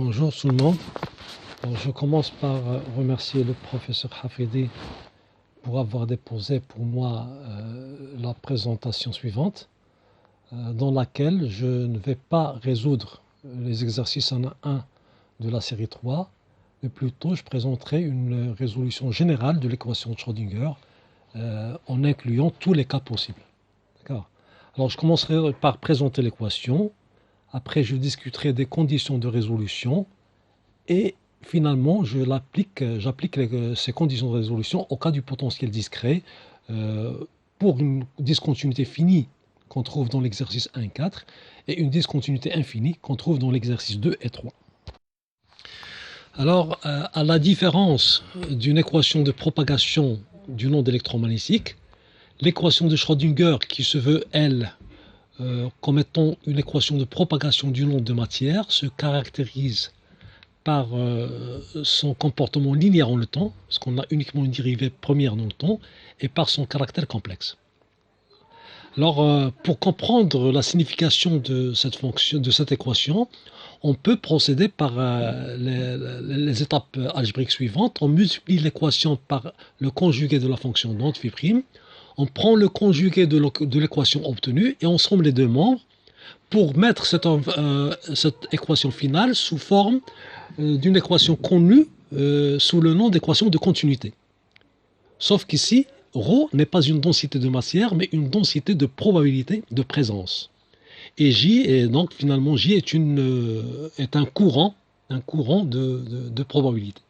Bonjour tout le monde. Alors, je commence par remercier le professeur Hafidi pour avoir déposé pour moi la présentation suivante, dans laquelle je ne vais pas résoudre les exercices en 1 de la série 3, mais plutôt je présenterai une résolution générale de l'équation de Schrödinger en incluant tous les cas possibles. D'accord. Alors je commencerai par présenter l'équation, après je discuterai des conditions de résolution, et finalement, j'applique ces conditions de résolution au cas du potentiel discret pour une discontinuité finie qu'on trouve dans l'exercice 1,4 et une discontinuité infinie qu'on trouve dans l'exercice 2 et 3. Alors, à la différence d'une équation de propagation du onde électromagnétique, l'équation de Schrödinger qui se veut, elle, comme étant une équation de propagation d'une onde de matière, se caractérise par son comportement linéaire en le temps, parce qu'on a uniquement une dérivée première dans le temps, et par son caractère complexe. Alors, pour comprendre la signification de cette fonction, de cette équation, on peut procéder par les étapes algébriques suivantes. On multiplie l'équation par le conjugué de la fonction d'onde phi', on prend le conjugué de l'équation obtenue et on somme les deux membres pour mettre cette équation finale sous forme d'une équation connue sous le nom d'équation de continuité. Sauf qu'ici, ρ n'est pas une densité de matière, mais une densité de probabilité de présence. Et J, et donc finalement J est un courant de probabilité.